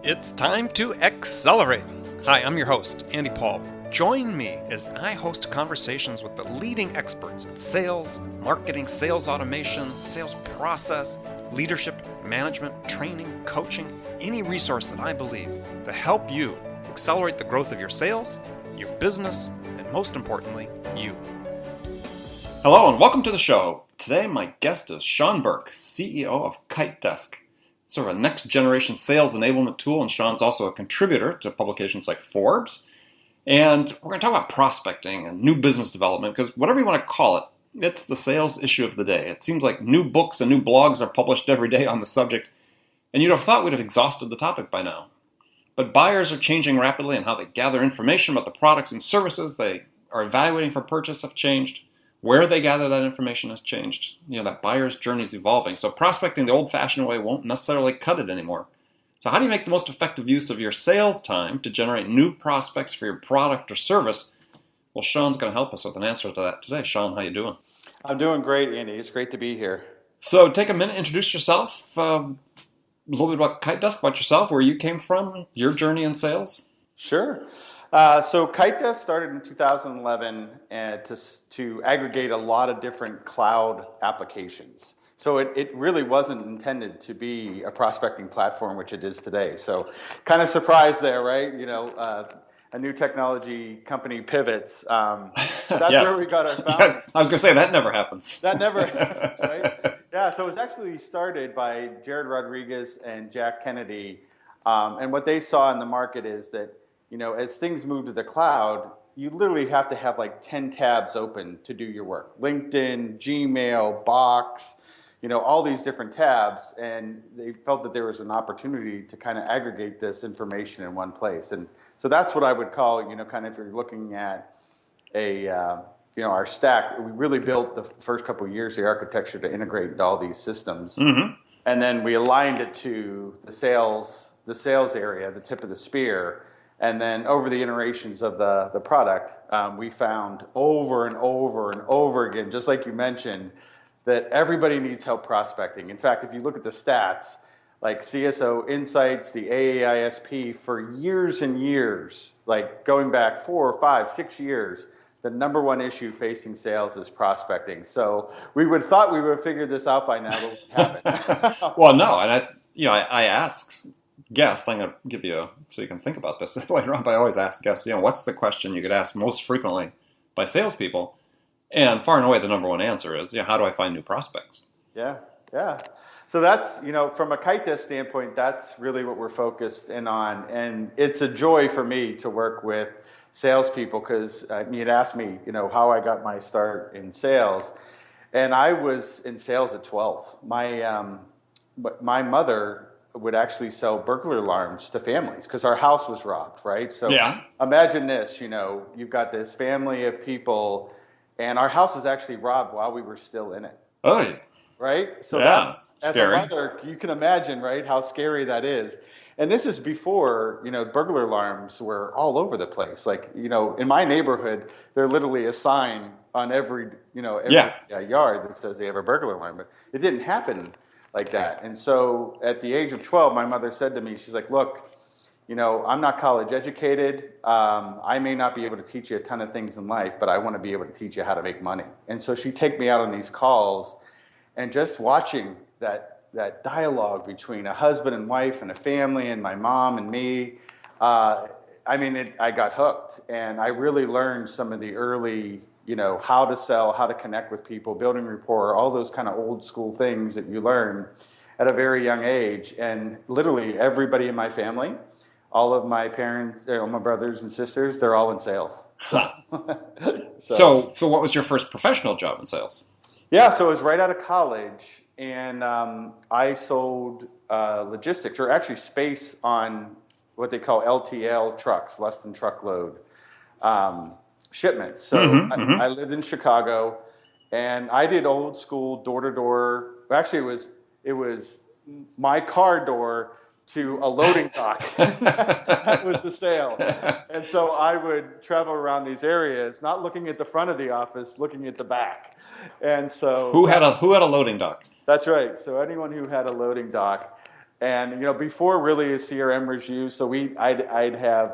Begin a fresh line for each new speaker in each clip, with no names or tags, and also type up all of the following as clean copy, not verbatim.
It's time to accelerate. Hi, I'm your host, Andy Paul. Join me as I host conversations with the leading experts in sales, marketing, sales automation, sales process, leadership, management, training, coaching, any resource that I believe to help you accelerate the growth of your sales, your business, and most importantly, you. Hello and welcome to the show. Today my guest is Sean Burke, CEO of KiteDesk. It's sort of a next generation sales enablement tool, and Sean's also a contributor to publications like Forbes. And we're going to talk about prospecting and new business development, because whatever you want to call it, it's the sales issue of the day. It seems like new books and new blogs are published every day on the subject, and you'd have thought we'd have exhausted the topic by now. But buyers are changing rapidly, and how they gather information about the products and services they are evaluating for purchase have changed. Where they gather that information has changed. That buyer's journey is evolving. So prospecting the old-fashioned way won't necessarily cut it anymore. So how do you make the most effective use of your sales time to generate new prospects for your product or service? Well, Sean's going to help us with an answer to that today. Sean, how you doing?
I'm doing great, Andy. It's great to be here.
So take a minute, introduce yourself, a little bit about KiteDesk, about yourself, where you came from, your journey in sales.
Sure. So KiteDesk started in 2011 to aggregate a lot of different cloud applications. So it really wasn't intended to be a prospecting platform, which it is today. So kind of surprised there, right? A new technology company pivots. That's where we got our founding.
Yeah, I was going to say, that never happens.
That never happens, right? Yeah, so it was actually started by Jared Rodriguez and Jack Kennedy. And what they saw in the market is that as things move to the cloud, you literally have to have like 10 tabs open to do your work. LinkedIn, Gmail, Box, all these different tabs. And they felt that there was an opportunity to kind of aggregate this information in one place. And so that's what I would call, kind of if you're looking at our stack, we really built the first couple of years, the architecture to integrate into all these systems. Mm-hmm. And then we aligned it to the sales area, the tip of the spear. And then over the iterations of the product, we found over and over and over again, just like you mentioned, that everybody needs help prospecting. In fact, if you look at the stats, like CSO Insights, the AAISP, for years and years, like going back 4 or 5, 6 years, the number one issue facing sales is prospecting. So we thought we would have figured this out by now, but we haven't.
Well, no, and I ask guests, I'm going to give you, so you can think about this later on, but I always ask guests, what's the question you get asked most frequently by salespeople? And far and away, the number one answer is, how do I find new prospects?
Yeah. So that's, from a KiteDesk standpoint, that's really what we're focused in on. And it's a joy for me to work with salespeople because you'd asked me, how I got my start in sales. And I was in sales at 12. My mother would actually sell burglar alarms to families because our house was robbed, right? So Imagine this, you've got this family of people and our house was actually robbed while we were still in it.
Oh,
right? So
that's
as
scary.
a mother, you can imagine, right, how scary that is. And this is before, burglar alarms were all over the place. Like, in my neighborhood, there's literally a sign on every yard that says they have a burglar alarm. But it didn't happen like that. And so at the age of 12, my mother said to me, she's like, look, I'm not college educated. I may not be able to teach you a ton of things in life, but I want to be able to teach you how to make money. And so she'd take me out on these calls and just watching that dialogue between a husband and wife and a family and my mom and me, I got hooked. And I really learned some of the early how to sell, how to connect with people, building rapport, all those kind of old school things that you learn at a very young age. And literally everybody in my family, all of my parents, my brothers and sisters, they're all in sales.
So what was your first professional job in sales?
Yeah, so it was right out of college, and I sold logistics, or actually space on what they call LTL trucks, less than truckload shipments. So I lived in Chicago, and I did old school door-to-door. Actually, it was my car door to a loading dock. That was the sale. And so I would travel around these areas, not looking at the front of the office, looking at the back. And so
who had a loading dock?
That's right. So anyone who had a loading dock, And before really a CRM was used, so I'd have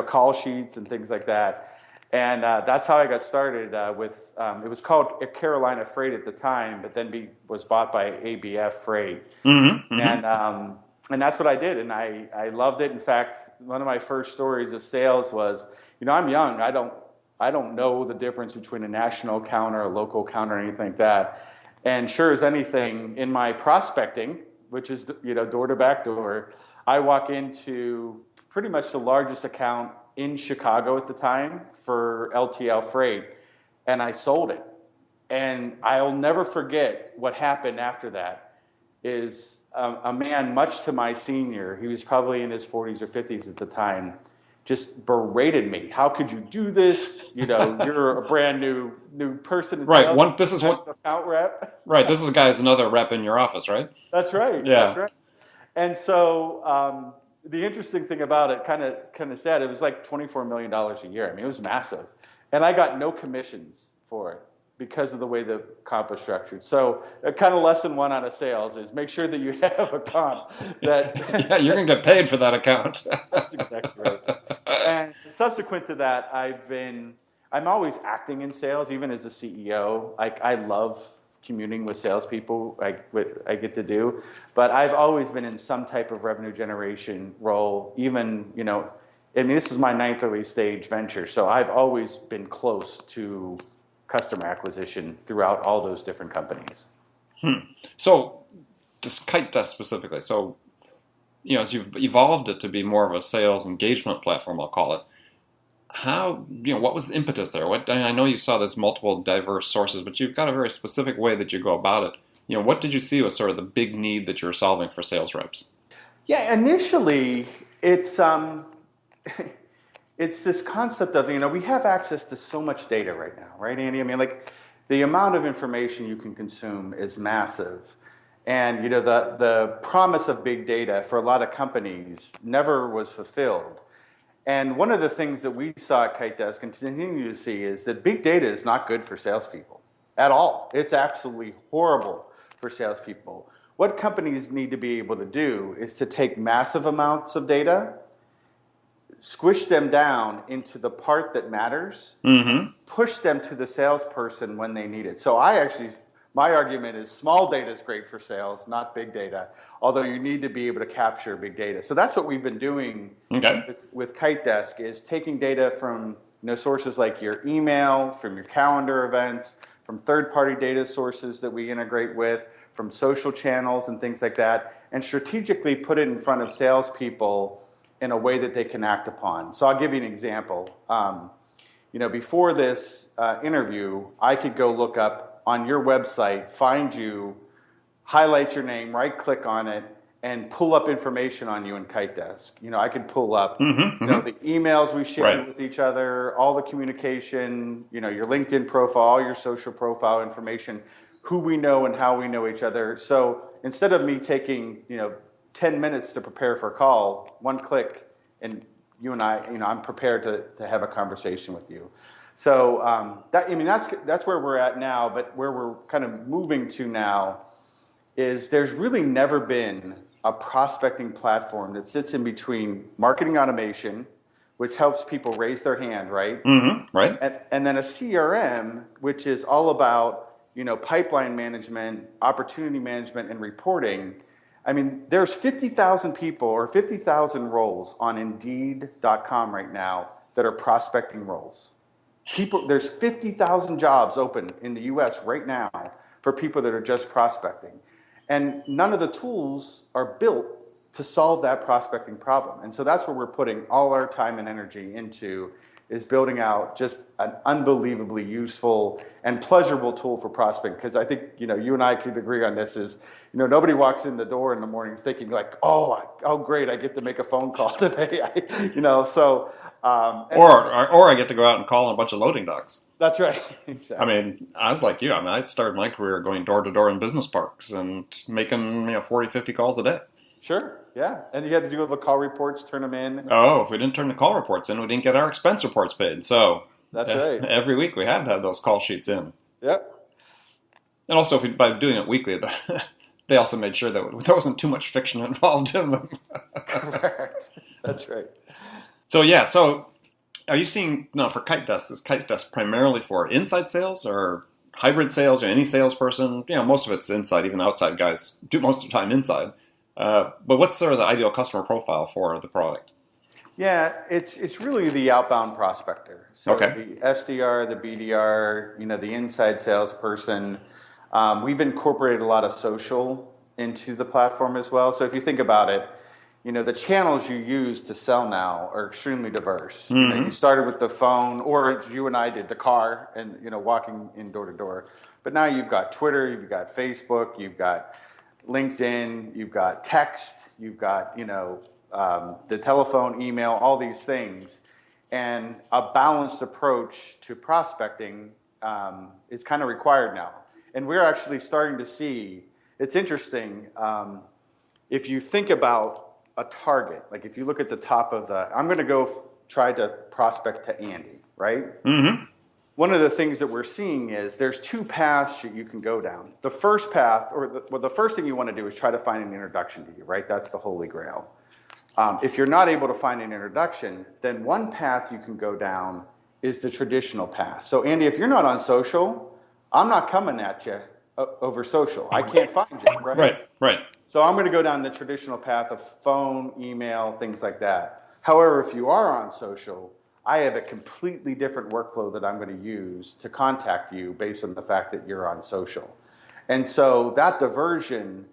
call sheets and things like that, and that's how I got started with. It was called Carolina Freight at the time, but then was bought by ABF Freight, and that's what I did, and I loved it. In fact, one of my first stories of sales was, I'm young, I don't know the difference between a national account or a local account or anything like that, and sure as anything, in my prospecting, which is door to back door, I walk into pretty much the largest account in Chicago at the time for LTL Freight, and I sold it. And I'll never forget what happened after that. Is a man much to my senior, he was probably in his 40s or 50s at the time, just berated me. How could you do this? You're a brand new person.
Right. This is what
account rep.
Right. This is a guy who's another rep in your office, right?
That's right.
Yeah.
That's right. And so the interesting thing about it, kind of sad, it was like $24 million a year. I mean, it was massive, and I got no commissions for it because of the way the comp was structured. So kind of lesson one out of sales is make sure that you have a comp that
yeah, you're going to get paid for that account.
That's exactly right. And subsequent to that, I'm always acting in sales, even as a CEO. I love communing with salespeople. I get to do, but I've always been in some type of revenue generation role. Even this is my 9th early stage venture, so I've always been close to customer acquisition throughout all those different companies.
So, just KiteDesk specifically. So, as you've evolved it to be more of a sales engagement platform, I'll call it. How, what was the impetus there? I know you saw there's multiple diverse sources, but you've got a very specific way that you go about it. What did you see was sort of the big need that you were solving for sales reps?
Yeah, initially it's this concept of, we have access to so much data right now, right, Andy? I mean, like the amount of information you can consume is massive. And, the promise of big data for a lot of companies never was fulfilled. And one of the things that we saw at KiteDesk and continue to see is that big data is not good for salespeople at all. It's absolutely horrible for salespeople. What companies need to be able to do is to take massive amounts of data, squish them down into the part that matters, push them to the salesperson when they need it. So my argument is small data is great for sales, not big data, although you need to be able to capture big data. So that's what we've been doing with KiteDesk, is taking data from sources like your email, from your calendar events, from third-party data sources that we integrate with, from social channels and things like that, and strategically put it in front of salespeople in a way that they can act upon. So I'll give you an example. Before this interview, I could go look up on your website, find you, highlight your name, right-click on it, and pull up information on you in KiteDesk. I could pull up the emails we share with each other, all the communication, your LinkedIn profile, all your social profile information, who we know and how we know each other. So instead of me taking 10 minutes to prepare for a call, one click, and you and I, I'm prepared to have a conversation with you. So that's where we're at now, but where we're kind of moving to now is there's really never been a prospecting platform that sits in between marketing automation, which helps people raise their hand, right?
Right.
And then a CRM, which is all about, pipeline management, opportunity management, and reporting. I mean, there's 50,000 people or 50,000 roles on Indeed.com right now that are prospecting roles. There's 50,000 jobs open in the U.S. right now for people that are just prospecting. And none of the tools are built to solve that prospecting problem. And so that's where we're putting all our time and energy into, is building out just an unbelievably useful and pleasurable tool for prospecting. Because I think, you and I could agree on this is, nobody walks in the door in the morning thinking like, oh great, I get to make a phone call today.
Or I get to go out and call on a bunch of loading docks.
That's right. Exactly.
I mean, I was like you. I started my career going door to door in business parks and making 40, 50 calls a day.
Sure, yeah. And you had to do the call reports, turn them in.
Oh, if we didn't turn the call reports in, we didn't get our expense reports paid. So
that's right.
Every week we had to have those call sheets in.
Yep.
And also, by doing it weekly, they also made sure that there wasn't too much fiction involved in them.
Correct. That's right.
So yeah, so are you seeing, no, for KiteDesk, is KiteDesk primarily for inside sales or hybrid sales or any salesperson? Most of it's inside, even outside guys do most of the time inside. But what's sort of the ideal customer profile for the product?
Yeah, it's really the outbound prospector. So
Okay.
the SDR, the BDR, the inside salesperson. We've incorporated a lot of social into the platform as well. So if you think about it, the channels you use to sell now are extremely diverse.
Mm-hmm.
You started with the phone, or as you and I did, the car, and walking in door to door. But now you've got Twitter, you've got Facebook, you've got LinkedIn, you've got text, you've got the telephone, email, all these things, and a balanced approach to prospecting is kind of required now. And we're actually starting to see. It's interesting. If you think about a target, like if you look at the top of I'm going to go try to prospect to Andy, right?
Mm-hmm.
One of the things that we're seeing is there's two paths that you can go down. The first path, or the first thing you want to do is try to find an introduction to you, right? That's the holy grail. If you're not able to find an introduction, then one path you can go down is the traditional path. So Andy, if you're not on social, I'm not coming at you over social. I can't find you, right?
Right.
So I'm going to go down the traditional path of phone, email, things like that. However, if you are on social, I have a completely different workflow that I'm going to use to contact you based on the fact that you're on social. And so that diversion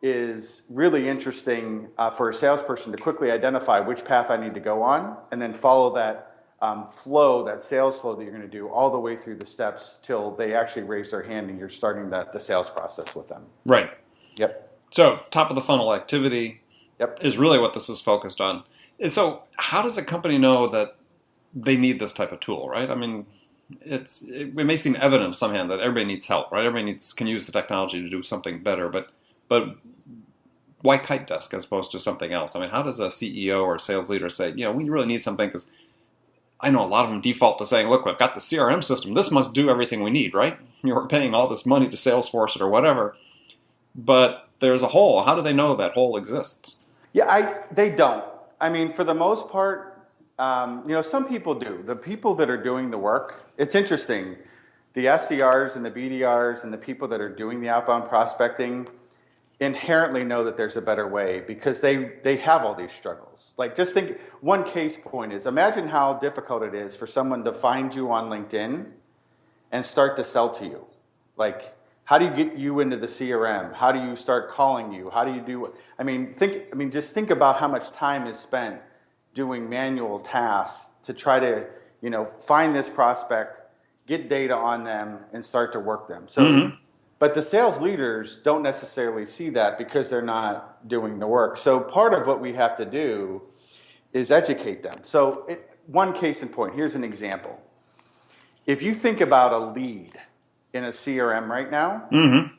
is really interesting for a salesperson to quickly identify which path I need to go on and then follow that flow, that sales flow that you're going to do all the way through the steps till they actually raise their hand and you're starting the sales process with them.
Right.
Yep.
So top of the funnel activity
Yep.
is really what this is focused on. And so how does a company know that they need this type of tool, right? I mean, it may seem evident somehow that everybody needs help, right? Everybody can use the technology to do something better, but why KiteDesk as opposed to something else? I mean, how does a CEO or sales leader say, we really need something? Because I know a lot of them default to saying, look, we've got the CRM system. This must do everything we need, right? We're paying all this money to Salesforce or whatever. But there's a hole. How do they know that hole exists?
Yeah, they don't. I mean, for the most part, some people do. The people that are doing the work, it's interesting. The SDRs and the BDRs and the people that are doing the outbound prospecting inherently know that there's a better way because they have all these struggles. Like, just think, one case point is, imagine how difficult it is for someone to find you on LinkedIn and start to sell to you. Like, how do you get you into the CRM? How do you start calling you? How do you do? Just think about how much time is spent doing manual tasks to try to, find this prospect, get data on them, and start to work them. So. Mm-hmm. But the sales leaders don't necessarily see that because they're not doing the work. So part of what we have to do is educate them. So one case in point, here's an example. If you think about a lead in a CRM right now, mm-hmm.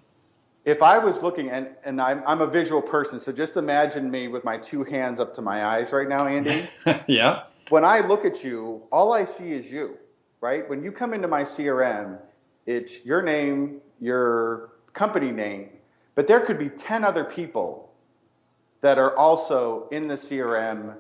If I was looking, and I'm a visual person, so just imagine me with my two hands up to my eyes right now, Andy.
Yeah.
When I look at you, all I see is you, right? When you come into my CRM, it's your name, your company name, but there could be 10 other people that are also in the CRM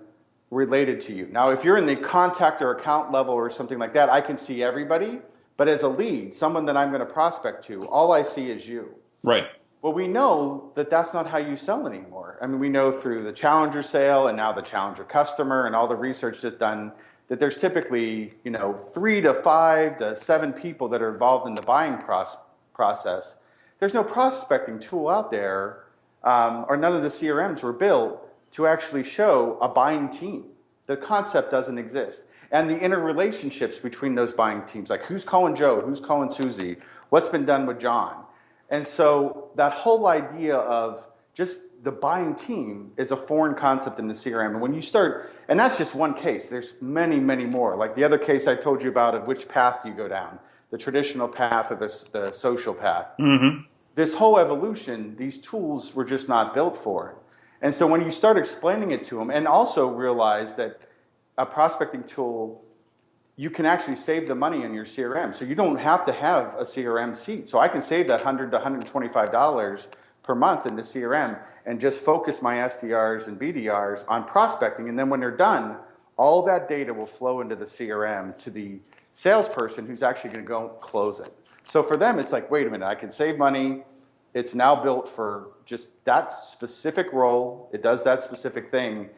related to you. Now, if you're in the contact or account level or something like that, I can see everybody, but as a lead, someone that I'm going to prospect to, all I see is you.
Right.
Well, we know that that's not how you sell anymore. I mean, we know through the challenger sale and now the challenger customer and all the research that's done that there's typically, 3 to 5 to 7 people that are involved in the buying process. There's no prospecting tool out there, or none of the CRMs were built to actually show a buying team. The concept doesn't exist. And the interrelationships between those buying teams, like who's calling Joe, who's calling Susie, what's been done with John. And so that whole idea of just the buying team is a foreign concept in the CRM. And when you start, and that's just one case, there's many, many more. Like the other case I told you about of which path you go down, the traditional path or the social path. Mm-hmm. This whole evolution, these tools were just not built for it. And so when you start explaining it to them, and also realize that a prospecting tool, you can actually save the money in your CRM. So you don't have to have a CRM seat. So I can save that $100 to $125 per month in the CRM and just focus my SDRs and BDRs on prospecting. And then when they're done, all that data will flow into the CRM to the salesperson who's actually going to go close it. So for them, it's like, wait a minute, I can save money. It's now built for just that specific role. It does that specific thing.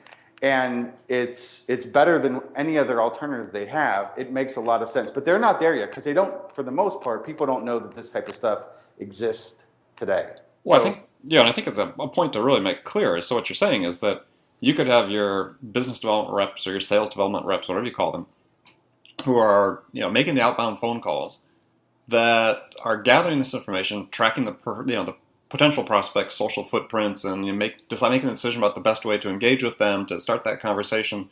And it's better than any other alternative they have. It makes a lot of sense. But they're not there yet because they don't, for the most part, people don't know that this type of stuff exists today.
Well, I think it's a point to really make clear. So what you're saying is that you could have your business development reps or your sales development reps, whatever you call them, who are making the outbound phone calls that are gathering this information, tracking the potential prospects' social footprints, and making a decision about the best way to engage with them to start that conversation.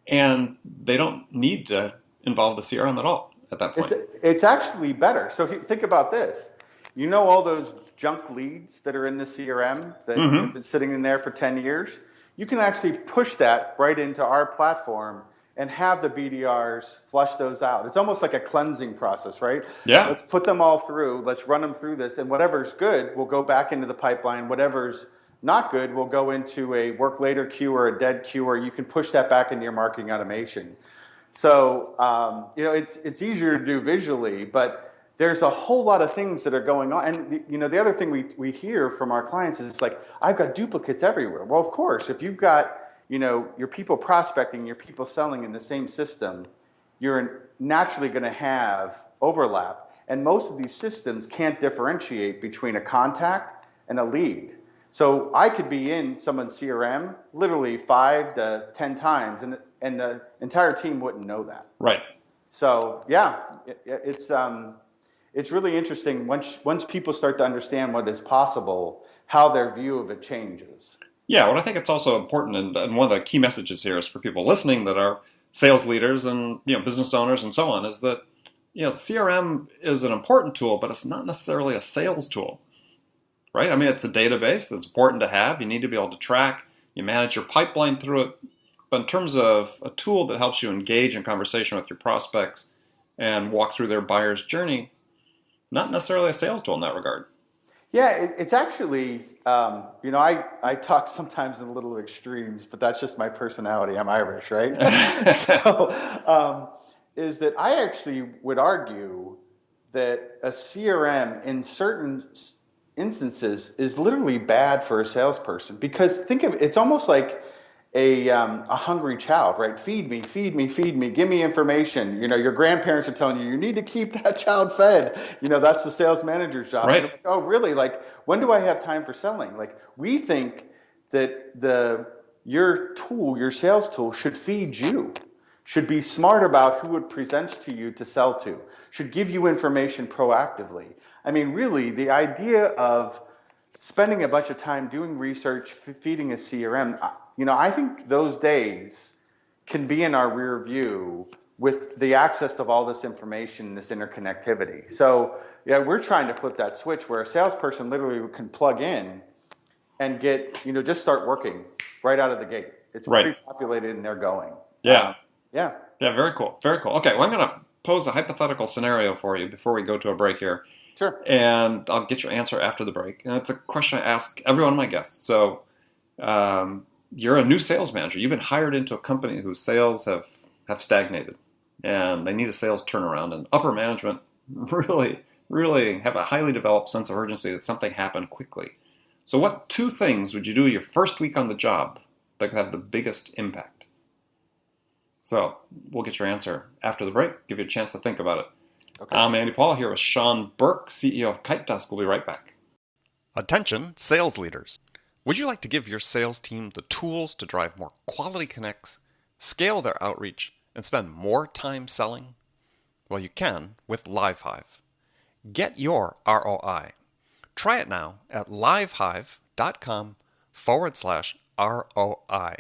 And they don't need to involve the CRM at all at that point.
It's actually better. So think about this. All those junk leads that are in the CRM that have been sitting in there for 10 years? You can actually push that right into our platform and have the BDRs flush those out. It's almost like a cleansing process, right?
Yeah.
Let's put them all through. Let's run them through this. And whatever's good will go back into the pipeline. Whatever's not good will go into a work later queue or a dead queue, or you can push that back into your marketing automation. So, it's easier to do visually, but there's a whole lot of things that are going on. And, the other thing we hear from our clients is it's like, I've got duplicates everywhere. Well, of course, if you've got your people prospecting, your people selling in the same system, you're naturally going to have overlap. And most of these systems can't differentiate between a contact and a lead. So I could be in someone's CRM literally 5 to 10 times, and the entire team wouldn't know that.
Right.
So yeah, it's really interesting once people start to understand what is possible, how their view of it changes.
Yeah, well, I think it's also important, and one of the key messages here is for people listening that are sales leaders and business owners and so on, is that CRM is an important tool, but it's not necessarily a sales tool, right? I mean, it's a database that's important to have. You need to be able to track. You manage your pipeline through it. But in terms of a tool that helps you engage in conversation with your prospects and walk through their buyer's journey, not necessarily a sales tool in that regard.
Yeah, it's actually, I talk sometimes in little extremes, but that's just my personality. I'm Irish, right? So, is that I actually would argue that a CRM in certain instances is literally bad for a salesperson, because think of it, it's almost like a hungry child, right? Feed me, feed me, feed me, give me information. Your grandparents are telling you need to keep that child fed. That's the sales manager's job.
Right.
Like, oh, really? Like, when do I have time for selling? Like, we think that your tool, your sales tool, should feed you, should be smart about who it presents to you to sell to, should give you information proactively. I mean, really, the idea of spending a bunch of time doing research, feeding a CRM, I think those days can be in our rear view with the access of all this information, this interconnectivity. So, yeah, we're trying to flip that switch where a salesperson literally can plug in and get, just start working right out of the gate. It's
right.
Pre-populated and they're going.
Yeah.
Yeah, very
cool. Very cool. Okay, well, I'm going to pose a hypothetical scenario for you before we go to a break here.
Sure.
And I'll get your answer after the break. And it's a question I ask every one of my guests. So, you're a new sales manager. You've been hired into a company whose sales have stagnated, and they need a sales turnaround. And upper management really have a highly developed sense of urgency that something happened quickly. So what 2 things would you do your first week on the job that could have the biggest impact? So we'll get your answer after the break, give you a chance to think about it.
Okay.
I'm Andy Paul here with Sean Burke, CEO of KiteDesk. We'll be right back.
Attention, sales leaders. Would you like to give your sales team the tools to drive more quality connects, scale their outreach, and spend more time selling? Well, you can with LiveHive. Get your ROI. Try it now at livehive.com/ROI.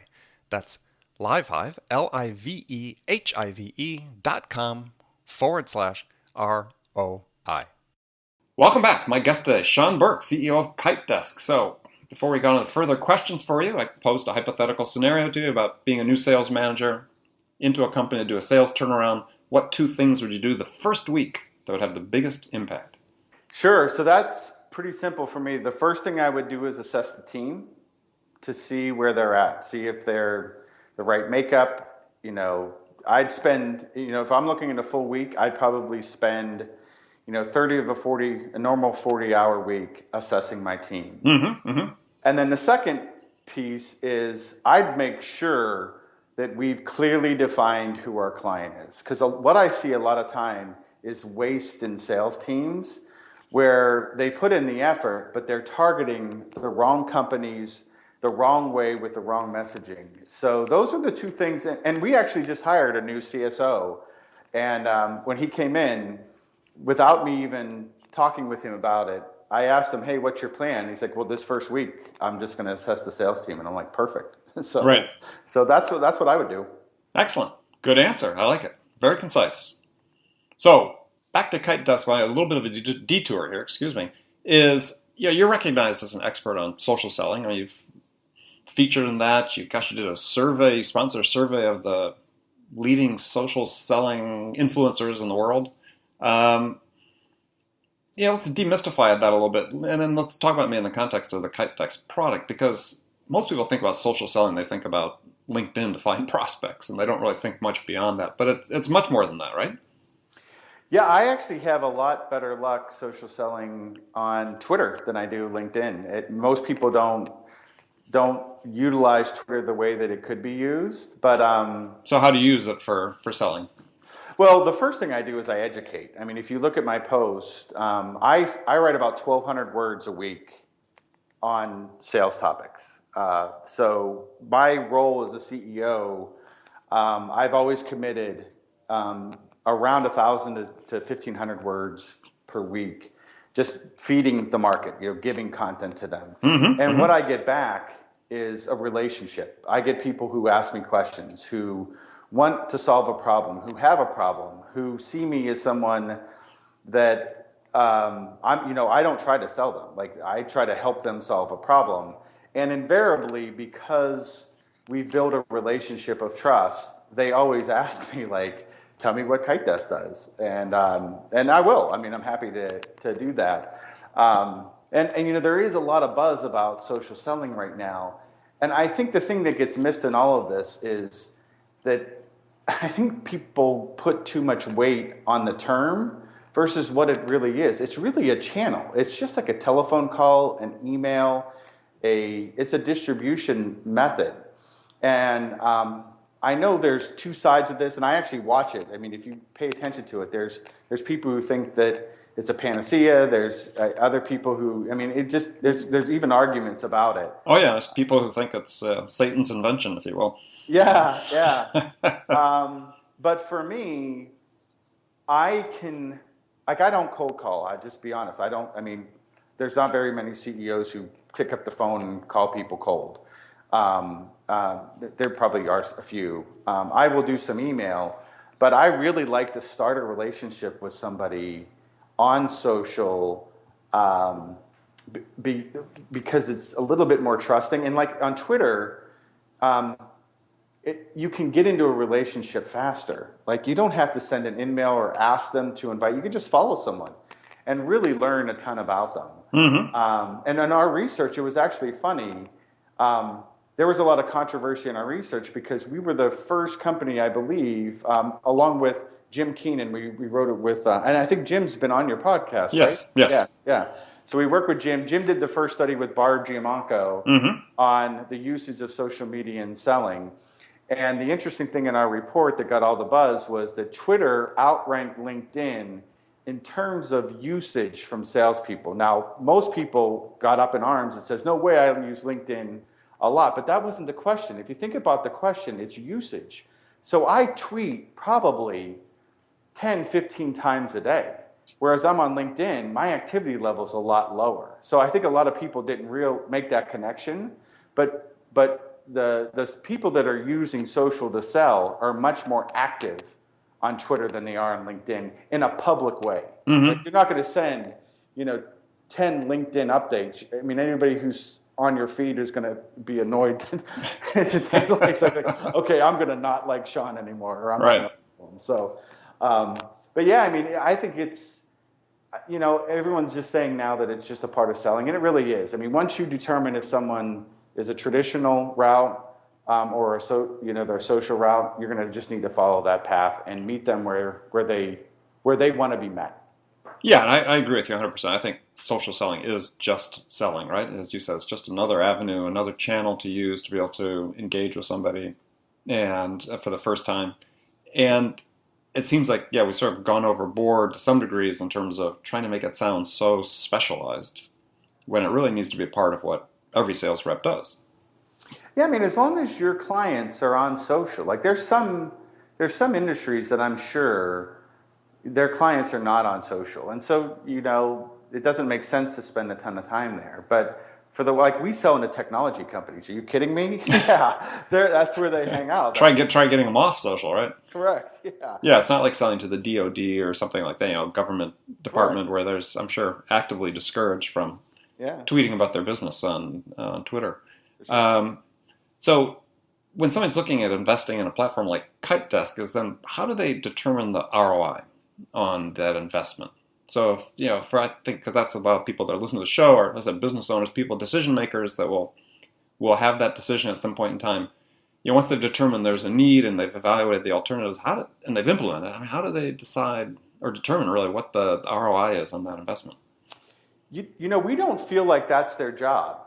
That's LiveHive, LiveHive.com/ROI.
Welcome back. My guest today, Sean Burke, CEO of KiteDesk. So, before we go on to further questions for you, I posed a hypothetical scenario to you about being a new sales manager into a company to do a sales turnaround. What 2 things would you do the first week that would have the biggest impact?
Sure. So that's pretty simple for me. The first thing I would do is assess the team to see where they're at, see if they're the right makeup. I'd spend, if I'm looking at a full week, I'd probably spend, 30 of a normal 40-hour week assessing my team.
Mm-hmm, mm-hmm.
And then the second piece is I'd make sure that we've clearly defined who our client is. Because what I see a lot of time is waste in sales teams where they put in the effort, but they're targeting the wrong companies the wrong way with the wrong messaging. So those are the two things. And we actually just hired a new CSO. And when he came in, without me even talking with him about it, I asked him, hey, what's your plan? He's like, well, this first week, I'm just going to assess the sales team. And I'm like, perfect. So,
right.
So that's what I would do.
Excellent. Good answer. I like it. Very concise. So back to KiteDesk, a little bit of a detour here, excuse me, is you're recognized as an expert on social selling. I mean, you've featured in that. You did a survey, you sponsored a survey of the leading social selling influencers in the world. Let's demystify that a little bit, and then let's talk about me in the context of the KiteDesk product, because most people think about social selling, they think about LinkedIn to find prospects, and they don't really think much beyond that. But it's much more than that, right?
Yeah, I actually have a lot better luck social selling on Twitter than I do LinkedIn. Most people don't utilize Twitter the way that it could be used. But
so how do you use it for selling?
Well, the first thing I do is I educate. I mean, if you look at my post, I write about 1,200 words a week on sales topics. So my role as a CEO, I've always committed around 1,000 to 1,500 words per week, just feeding the market, giving content to them.
Mm-hmm,
and what I get back is a relationship. I get people who ask me questions, who want to solve a problem, who have a problem, who see me as someone that I don't try to sell them. Like, I try to help them solve a problem. And invariably, because we've built a relationship of trust, they always ask me, like, tell me what KiteDesk does. And I will. I mean, I'm happy to do that. And there is a lot of buzz about social selling right now. And I think the thing that gets missed in all of this is that I think people put too much weight on the term versus what it really is. It's really a channel. It's just like a telephone call, an email, it's a distribution method. And I know there's two sides of this, and I actually watch it. I mean, if you pay attention to it, there's people who think that it's a panacea. There's other people who, I mean, there's even arguments about it.
Oh yeah, there's people who think it's Satan's invention, if you will.
Yeah. But for me, I don't cold call. I just be honest. There's not very many CEOs who pick up the phone and call people cold. There probably are a few. I will do some email, but I really like to start a relationship with somebody on social because it's a little bit more trusting. And like on Twitter, you can get into a relationship faster. Like, you don't have to send an email or ask them to invite. You can just follow someone and really learn a ton about them.
Mm-hmm.
And in our research, it was actually funny. There was a lot of controversy in our research because we were the first company, I believe, along with Jim Keenan. We wrote it with, and I think Jim's been on your podcast,
yes,
right?
Yes.
Yeah. So we worked with Jim. Jim did the first study with Barb Giamanco on the usage of social media in selling. And the interesting thing in our report that got all the buzz was that Twitter outranked LinkedIn in terms of usage from salespeople. Now, most people got up in arms and says, no way, I use LinkedIn a lot. But that wasn't the question. If you think about the question, it's usage. So I tweet probably 10, 15 times a day. Whereas I'm on LinkedIn, my activity level is a lot lower. So I think a lot of people didn't make that connection. But the people that are using social to sell are much more active on Twitter than they are on LinkedIn in a public way.
Mm-hmm.
Like, you're not going to send, 10 LinkedIn updates. I mean, anybody who's on your feed is going to be annoyed. It's like, okay, I'm going to not like Sean anymore, or I'm
right.
not going to. So, but yeah, I mean, I think Everyone's just saying now that it's just a part of selling, and it really is. I mean, once you determine if someone is a traditional route or their social route, you're going to just need to follow that path and meet them where they want to be met.
Yeah, and I agree with you 100%. I think social selling is just selling, right? As you said, it's just another avenue, another channel to use to be able to engage with somebody and for the first time. And it seems like, we've sort of gone overboard to some degrees in terms of trying to make it sound so specialized when it really needs to be a part of what every sales rep does.
Yeah, I mean, as long as your clients are on social, like there's some industries that I'm sure their clients are not on social. And so, it doesn't make sense to spend a ton of time there. But we sell into technology companies. Are you kidding me? Yeah, that's where they hang out.
Try getting them off social, right?
Correct. Yeah.
Yeah, it's not like selling to the DoD or something like that, government department. Correct. Where there's, I'm sure, actively discouraged from tweeting about their business on Twitter. Sure. So when somebody's looking at investing in a platform like KiteDesk, then how do they determine the ROI on that investment? So, I think because that's a lot of people that listen to the show, or as I said, business owners, decision makers that will have that decision at some point in time. Once they've determined there's a need and they've evaluated the alternatives, and they've implemented it, I mean, how do they decide or determine really what the ROI is on that investment?
We don't feel like that's their job.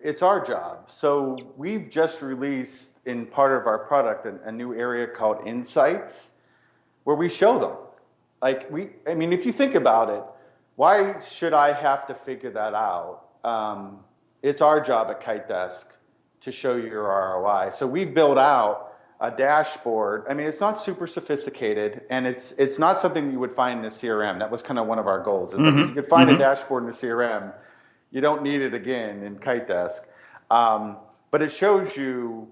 It's our job. So we've just released in part of our product a new area called Insights, where we show them. If you think about it, why should I have to figure that out? It's our job at KiteDesk to show you your ROI. So we've built out a dashboard. I mean, it's not super sophisticated, and it's not something you would find in a CRM. That was kind of one of our goals. Is that you could find a dashboard in a CRM. You don't need it again in KiteDesk. But it shows you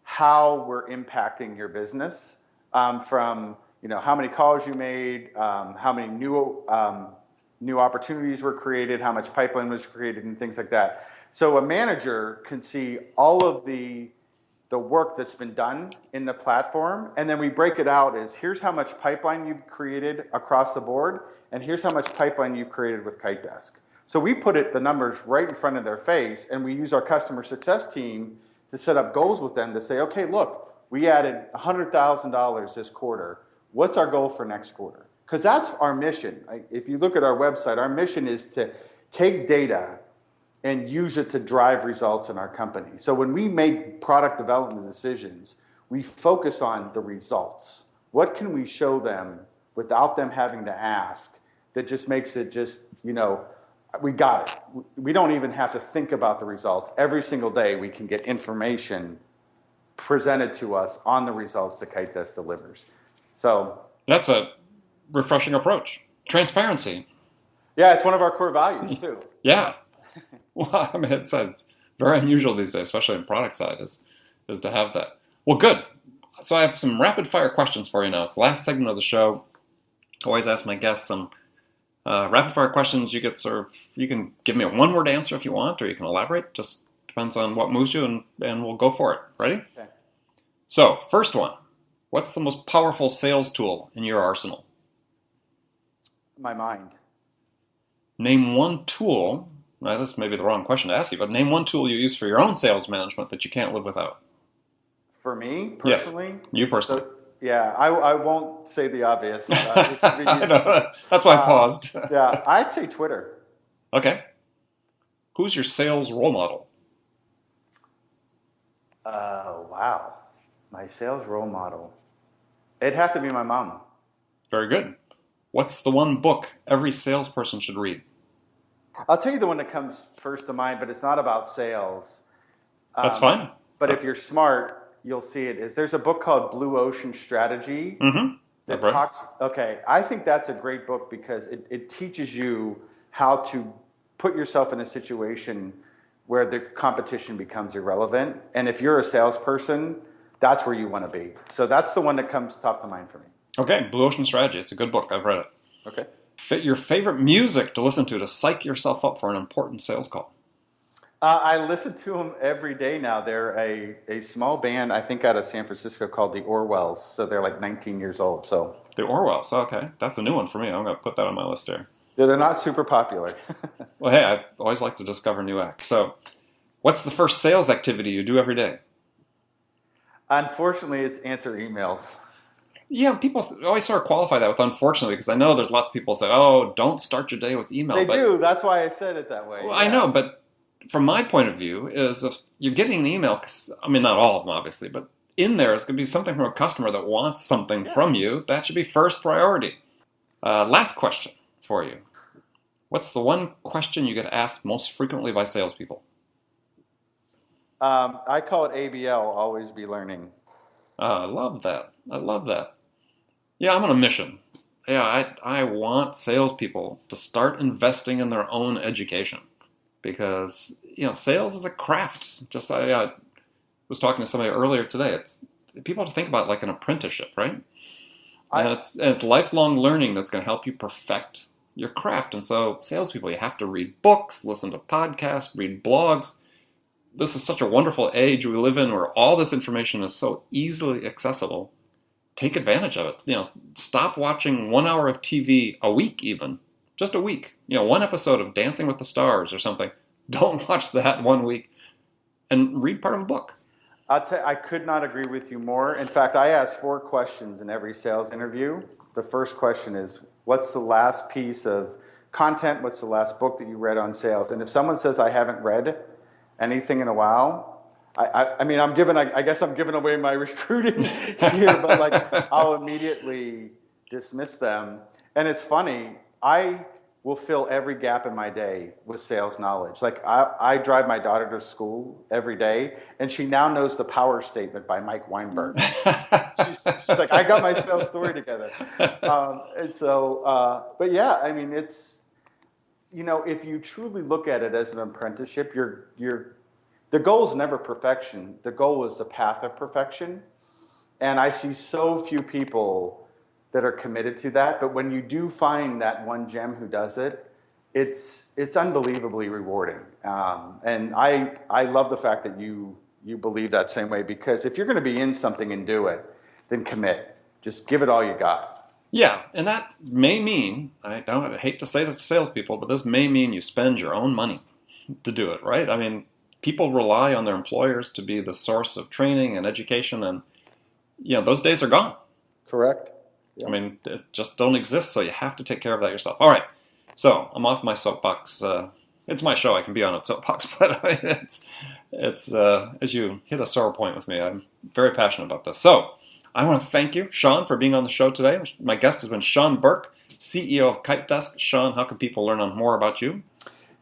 how we're impacting your business from how many calls you made, how many new opportunities were created, how much pipeline was created, and things like that. So a manager can see all of the work that's been done in the platform, and then we break it out as here's how much pipeline you've created across the board, and here's how much pipeline you've created with KiteDesk. So we put the numbers right in front of their face, and we use our customer success team to set up goals with them to say, okay, look, we added $100,000 this quarter. What's our goal for next quarter? Because that's our mission. If you look at our website, our mission is to take data and use it to drive results in our company. So when we make product development decisions, we focus on the results. What can we show them without them having to ask that just makes it we got it. We don't even have to think about the results. Every single day we can get information presented to us on the results that KiteDesk delivers. So
that's a refreshing approach. Transparency.
Yeah, it's one of our core values too.
Yeah. Well, I mean, it's very unusual these days, especially on the product side, is to have that. Well, good. So I have some rapid fire questions for you now. It's the last segment of the show. I always ask my guests some rapid fire questions. You can give me a one-word answer if you want, or you can elaborate. Just depends on what moves you, and we'll go for it. Ready?
Okay.
So, first one. What's the most powerful sales tool in your arsenal?
My mind.
Name one tool. Now, this may be the wrong question to ask you, but name one tool you use for your own sales management that you can't live without.
For me, personally?
Yes, you personally.
So, yeah, I won't say the obvious. Which would be
that's why I paused.
Yeah, I'd say Twitter.
Okay. Who's your sales role model?
Wow. My sales role model. It'd have to be my mom.
Very good. What's the one book every salesperson should read?
I'll tell you the one that comes first to mind, but it's not about sales.
That's fine.
But if you're smart, you'll see it. There's a book called Blue Ocean Strategy that talks. Okay, I think that's a great book because it teaches you how to put yourself in a situation where the competition becomes irrelevant. And if you're a salesperson, that's where you want to be. So that's the one that comes top to mind for me.
Okay, Blue Ocean Strategy. It's a good book. I've read it.
Okay.
Fit your favorite music to listen to psych yourself up for an important sales call.
I listen to them every day now. They're a small band, I think, out of San Francisco called the Orwells. So they're like 19 years old. So
the Orwells. Okay, that's a new one for me. I'm going to put that on my list here.
They're not super popular.
Well, hey, I always like to discover new acts. So, what's the first sales activity you do every day?
Unfortunately, it's answer emails.
Yeah, people always sort of qualify that with unfortunately, because I know there's lots of people say, oh, don't start your day with email.
They do. That's why I said it that way.
Well, yeah. I know, but from my point of view, is if you're getting an email, I mean, not all of them, obviously, but in there, it's going to be something from a customer that wants something from you. That should be first priority. Last question for you. What's the one question you get asked most frequently by salespeople?
I call it ABL, always be learning.
I love that. I love that. Yeah, I'm on a mission. Yeah, I want salespeople to start investing in their own education because, sales is a craft. Just I was talking to somebody earlier today. It's people have to think about it like an apprenticeship, right? And it's lifelong learning that's going to help you perfect your craft. And so salespeople, you have to read books, listen to podcasts, read blogs. This is such a wonderful age we live in where all this information is so easily accessible. Take advantage of it. Stop watching 1 hour of TV a week even. Just a week. One episode of Dancing with the Stars or something. Don't watch that 1 week and read part of a book.
I could not agree with you more. In fact, I ask 4 questions in every sales interview. The first question is, what's the last piece of content? What's the last book that you read on sales? And if someone says I haven't read anything in a while, I guess I'm giving away my recruiting here, but I'll immediately dismiss them. And it's funny, I will fill every gap in my day with sales knowledge. I drive my daughter to school every day, and she now knows the Power Statement by Mike Weinberg. she's like, I got my sales story together. But yeah, I mean, it's, if you truly look at it as an apprenticeship, the goal is never perfection. The goal is the path of perfection. And I see so few people that are committed to that. But when you do find that one gem who does it, it's unbelievably rewarding. And I love the fact that you believe that same way, because if you're going to be in something and do it, then commit. Just give it all you got.
Yeah, and that may mean, I hate to say this to salespeople, but this may mean you spend your own money to do it, right? I mean, people rely on their employers to be the source of training and education, and those days are gone.
Correct.
Yep. I mean, they just don't exist, so you have to take care of that yourself. All right, so I'm off my soapbox. It's my show; I can be on a soapbox, but it's as you hit a sore point with me, I'm very passionate about this. So I want to thank you, Sean, for being on the show today. My guest has been Sean Burke, CEO of KiteDesk. Sean, how can people learn more about you?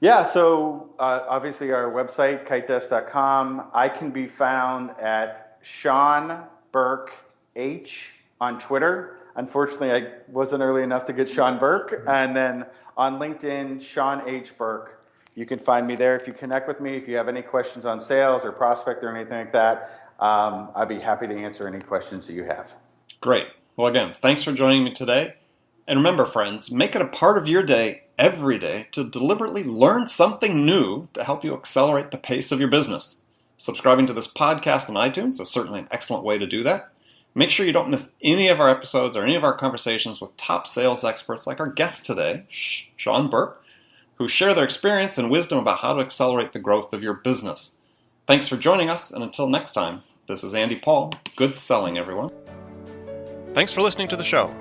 Yeah, so obviously our website, KiteDesk.com. I can be found at Sean Burke H on Twitter. Unfortunately, I wasn't early enough to get Sean Burke. And then on LinkedIn, Sean H. Burke. You can find me there. If you connect with me, if you have any questions on sales or prospect or anything like that, I'd be happy to answer any questions that you have.
Great. Well, again, thanks for joining me today. And remember, friends, make it a part of your day every day to deliberately learn something new to help you accelerate the pace of your business. Subscribing to this podcast on iTunes is certainly an excellent way to do that. Make sure you don't miss any of our episodes or any of our conversations with top sales experts like our guest today, Sean Burke, who share their experience and wisdom about how to accelerate the growth of your business. Thanks for joining us, and until next time, this is Andy Paul. Good selling, everyone.
Thanks for listening to the show.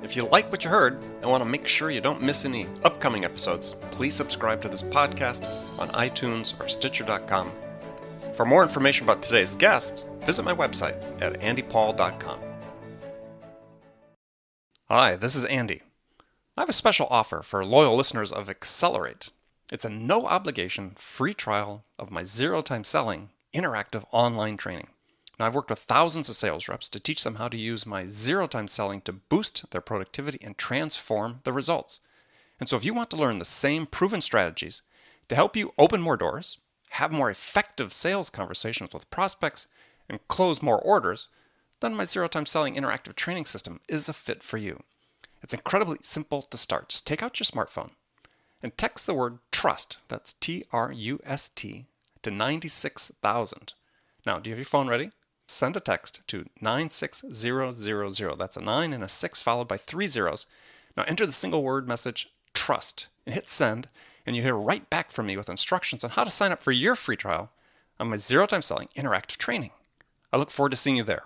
If you like what you heard and want to make sure you don't miss any upcoming episodes, please subscribe to this podcast on iTunes or Stitcher.com. For more information about today's guest, visit my website at andypaul.com. Hi, this is Andy. I have a special offer for loyal listeners of Accelerate. It's a no-obligation free trial of my zero-time selling interactive online training. Now, I've worked with thousands of sales reps to teach them how to use my zero-time selling to boost their productivity and transform the results. And so if you want to learn the same proven strategies to help you open more doors, have more effective sales conversations with prospects, and close more orders, then my zero-time selling interactive training system is a fit for you. It's incredibly simple to start. Just take out your smartphone and text the word TRUST, that's T-R-U-S-T, to 96,000. Now, do you have your phone ready? Send a text to 96000. That's a 9 and a 6 followed by 3 zeros. Now enter the single word message trust, and hit send, and you hear right back from me with instructions on how to sign up for your free trial on my Zero Time Selling interactive training. I look forward to seeing you there.